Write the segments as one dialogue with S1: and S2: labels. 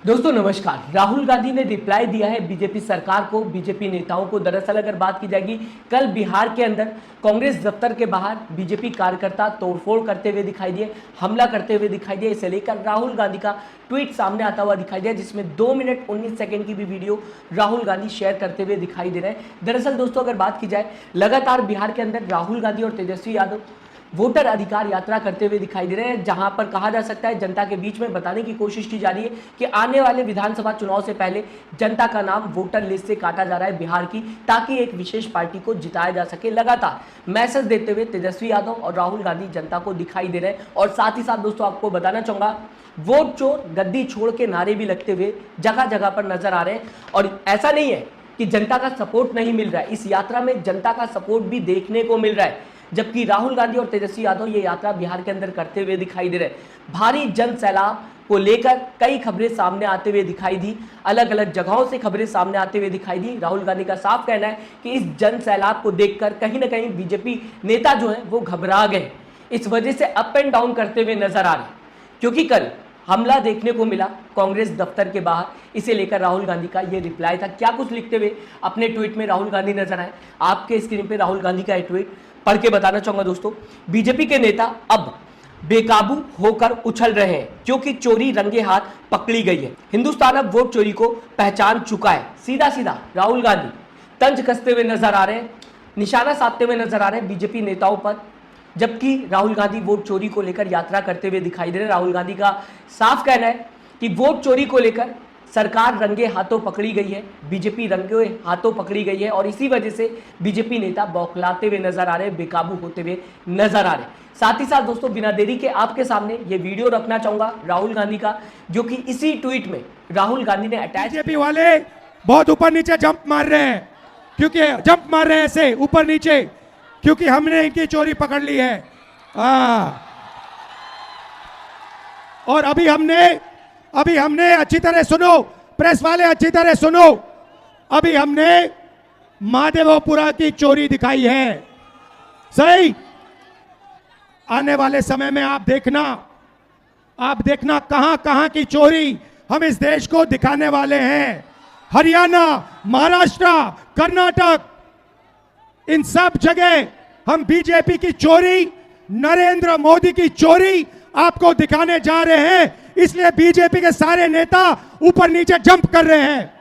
S1: दोस्तों नमस्कार। राहुल गांधी ने रिप्लाई दिया है बीजेपी सरकार को, बीजेपी नेताओं को। दरअसल अगर बात की जाएगी, कल बिहार के अंदर कांग्रेस दफ्तर के बाहर बीजेपी कार्यकर्ता तोड़फोड़ करते हुए दिखाई दिए, हमला करते हुए दिखाई दिए। इसे लेकर राहुल गांधी का ट्वीट सामने आता हुआ दिखाई दिया, जिसमें 2 मिनट 19 सेकंड की भी वीडियो राहुल गांधी शेयर करते हुए दिखाई दे रहे हैं। दरअसल दोस्तों अगर बात की जाए, लगातार बिहार के अंदर राहुल गांधी और तेजस्वी यादव वोटर अधिकार यात्रा करते हुए दिखाई दे रहे हैं, जहां पर कहा जा सकता है जनता के बीच में बताने की कोशिश की जा रही है कि आने वाले विधानसभा चुनाव से पहले जनता का नाम वोटर लिस्ट से काटा जा रहा है बिहार की, ताकि एक विशेष पार्टी को जिताया जा सके। लगातार मैसेज देते हुए तेजस्वी यादव और राहुल गांधी जनता को दिखाई दे रहे हैं। और साथ ही साथ दोस्तों आपको बताना चाहूंगा, वोट चोर गद्दी छोड़ के नारे भी लगते हुए जगह जगह पर नजर आ रहे हैं। और ऐसा नहीं है कि जनता का सपोर्ट नहीं मिल रहा है, इस यात्रा में जनता का सपोर्ट भी देखने को मिल रहा है। जबकि राहुल गांधी और तेजस्वी यादव ये यात्रा बिहार के अंदर करते हुए दिखाई दे रहे हैं। भारी जन सैलाब को लेकर कई खबरें सामने आते हुए दिखाई दी, अलग अलग जगहों से खबरें सामने आते हुए दिखाई दी। राहुल गांधी का साफ कहना है कि इस जन सैलाब को देखकर कहीं ना कहीं बीजेपी नेता जो है वो घबरा गए, इस वजह से अप एंड डाउन करते हुए नजर आ रहे, क्योंकि कल हमला देखने को मिला कांग्रेस दफ्तर के बाहर। इसे लेकर राहुल गांधी का ये रिप्लाई था। क्या कुछ लिखते हुए अपने ट्वीट में राहुल गांधी नजर आए, आपके स्क्रीन पे राहुल गांधी का ट्वीट पढ़ के बताना चाहूंगा। दोस्तों, बीजेपी के नेता अब बेकाबू होकर उछल रहे हैं, क्योंकि चोरी रंगे हाथ पकड़ी गई है। हिंदुस्तान अब वोट चोरी को पहचान चुका है। सीधा सीधा राहुल गांधी तंज कसते हुए नजर आ रहे हैं, निशाना साधते हुए नजर आ रहे हैं बीजेपी नेताओं पर। जबकि राहुल गांधी वोट चोरी को लेकर यात्रा करते हुए दिखाई दे रहे हैं। राहुल गांधी का साफ कहना है कि वोट चोरी को लेकर सरकार रंगे हाथों पकड़ी गई है, बीजेपी रंगे हाथों पकड़ी गई है, और इसी वजह से बीजेपी नेता बौखलाते हुए नजर आ रहे हैं, बेकाबू होते हुए नजर आ रहे हैं। साथ ही साथ दोस्तों बिना देरी के आपके सामने ये वीडियो रखना चाहूंगा राहुल गांधी का, जो कि इसी ट्वीट में राहुल गांधी ने अटैच।
S2: बीजेपी वाले बहुत ऊपर नीचे जंप मार रहे हैं, क्योंकि जंप मार रहे हैं ऐसे ऊपर नीचे, क्योंकि हमने इनकी चोरी पकड़ ली है। और अभी हमने अच्छी तरह सुनो, प्रेस वाले अच्छी तरह सुनो, अभी हमने महादेवपुरा की चोरी दिखाई है। सही, आने वाले समय में आप देखना कहां कहां की चोरी हम इस देश को दिखाने वाले हैं। हरियाणा, महाराष्ट्र, कर्नाटक, इन सब जगह हम बीजेपी की चोरी, नरेंद्र मोदी की चोरी आपको दिखाने जा रहे हैं। इसलिए बीजेपी के सारे नेता ऊपर नीचे जंप कर रहे हैं।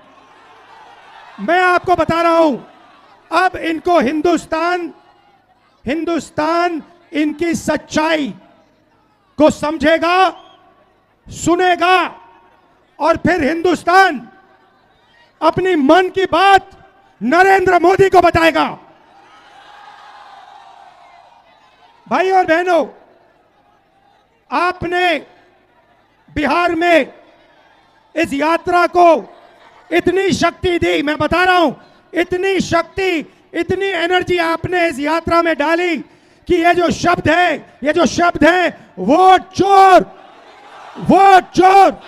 S2: मैं आपको बता रहा हूं, अब इनको हिंदुस्तान इनकी सच्चाई को समझेगा, सुनेगा, और फिर हिंदुस्तान अपनी मन की बात नरेंद्र मोदी को बताएगा। भाई और बहनों, आपने बिहार में इस यात्रा को इतनी शक्ति दी, मैं बता रहा हूं, इतनी शक्ति, इतनी एनर्जी आपने इस यात्रा में डाली कि ये जो शब्द है वोट चोर,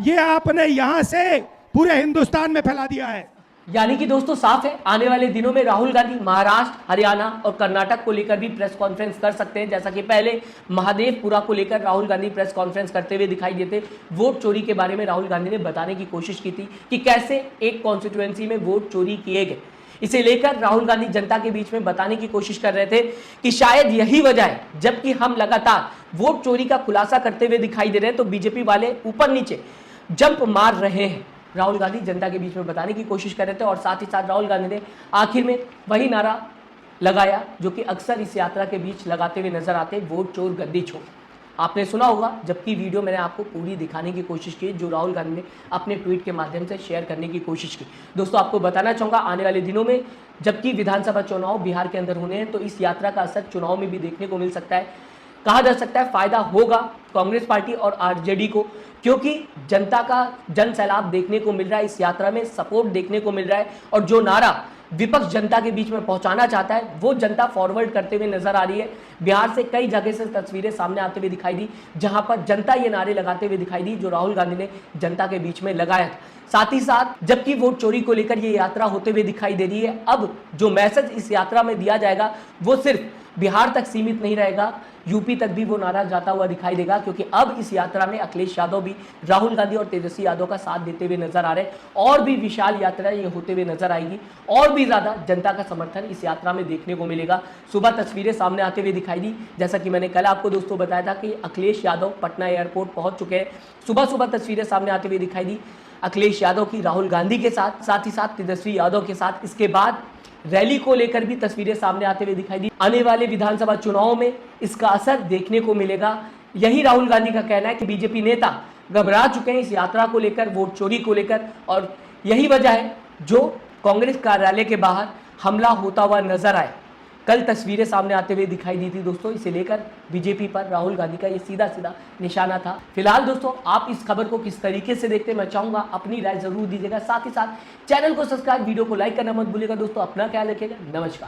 S2: ये आपने यहां से पूरे हिंदुस्तान में फैला दिया है।
S1: यानी कि दोस्तों साफ है, आने वाले दिनों में राहुल गांधी महाराष्ट्र, हरियाणा और कर्नाटक को लेकर भी प्रेस कॉन्फ्रेंस कर सकते हैं, जैसा कि पहले महादेवपुरा को लेकर राहुल गांधी प्रेस कॉन्फ्रेंस करते हुए दिखाई देते। वोट चोरी के बारे में राहुल गांधी ने बताने की कोशिश की थी कि कैसे एक कॉन्स्टिट्यूएंसी में वोट चोरी किए गए। इसे लेकर राहुल गांधी जनता के बीच में बताने की कोशिश कर रहे थे कि शायद यही वजह है, जबकि हम लगातार वोट चोरी का खुलासा करते हुए दिखाई दे रहे हैं तो बीजेपी वाले ऊपर नीचे जंप मार रहे हैं। राहुल गांधी जनता के बीच में बताने की कोशिश कर रहे थे। और साथ ही साथ राहुल गांधी ने आखिर में वही नारा लगाया जो कि अक्सर इस यात्रा के बीच लगाते हुए नजर आते, वोट चोर गद्दी छोड़। आपने सुना होगा, जबकि वीडियो मैंने आपको पूरी दिखाने की कोशिश की, जो राहुल गांधी ने अपने ट्वीट के माध्यम से शेयर करने की कोशिश की। दोस्तों आपको बताना चाहूँगा, आने वाले दिनों में जबकि विधानसभा चुनाव बिहार के अंदर होने हैं, तो इस यात्रा का असर चुनाव में भी देखने को मिल सकता है। कहा जा सकता है फायदा होगा कांग्रेस पार्टी और आरजेडी को, क्योंकि जनता का जन सैलाब देखने को मिल रहा है, इस यात्रा में सपोर्ट देखने को मिल रहा है, और जो नारा विपक्ष जनता के बीच में पहुंचाना चाहता है वो जनता फॉरवर्ड करते हुए नजर आ रही है। बिहार से कई जगह से तस्वीरें सामने आते हुए दिखाई दी, जहां पर जनता ये नारे लगाते हुए दिखाई दी जो राहुल गांधी ने जनता के बीच में लगाया था। साथ ही साथ जबकि वोट चोरी को लेकर ये यात्रा होते हुए दिखाई दे रही है, अब जो मैसेज इस यात्रा में दिया जाएगा वो सिर्फ बिहार तक सीमित नहीं रहेगा, यूपी तक भी वो नारा जाता हुआ दिखाई देगा, क्योंकि अब इस यात्रा में अखिलेश यादव भी राहुल गांधी और तेजस्वी यादव का साथ देते हुए नजर आ रहे हैं। और भी विशाल यात्रा ये होते हुए नजर आएगी और भी ज्यादा जनता का समर्थन इस यात्रा में देखने को मिलेगा। सुबह तस्वीरें सामने आते हुए दिखाई दी, जैसा कि मैंने कल आपको दोस्तों बताया था कि अखिलेश यादव पटना एयरपोर्ट पहुंच चुके हैं। सुबह सुबह तस्वीरें सामने आते हुए दिखाई दी अखिलेश यादव की राहुल गांधी के साथ ही साथ तेजस्वी यादव के साथ। इसके बाद रैली को लेकर भी तस्वीरें सामने आते हुए दिखाई दी। आने वाले विधानसभा चुनाव में इसका असर देखने को मिलेगा। यही राहुल गांधी का कहना है कि बीजेपी नेता घबरा चुके हैं इस यात्रा को लेकर, वोट चोरी को लेकर, और यही वजह है जो कांग्रेस कार्यालय के बाहर हमला होता हुआ नजर आए। कल तस्वीरें सामने आते हुए दिखाई दी थी दोस्तों। इसे लेकर बीजेपी पर राहुल गांधी का ये सीधा सीधा निशाना था। फिलहाल दोस्तों आप इस खबर को किस तरीके से देखते हैं, मैं चाहूंगा अपनी राय जरूर दीजिएगा। साथ ही साथ चैनल को सब्सक्राइब, वीडियो को लाइक करना मत भूलिएगा दोस्तों। अपना ख्याल रखिएगा। नमस्कार।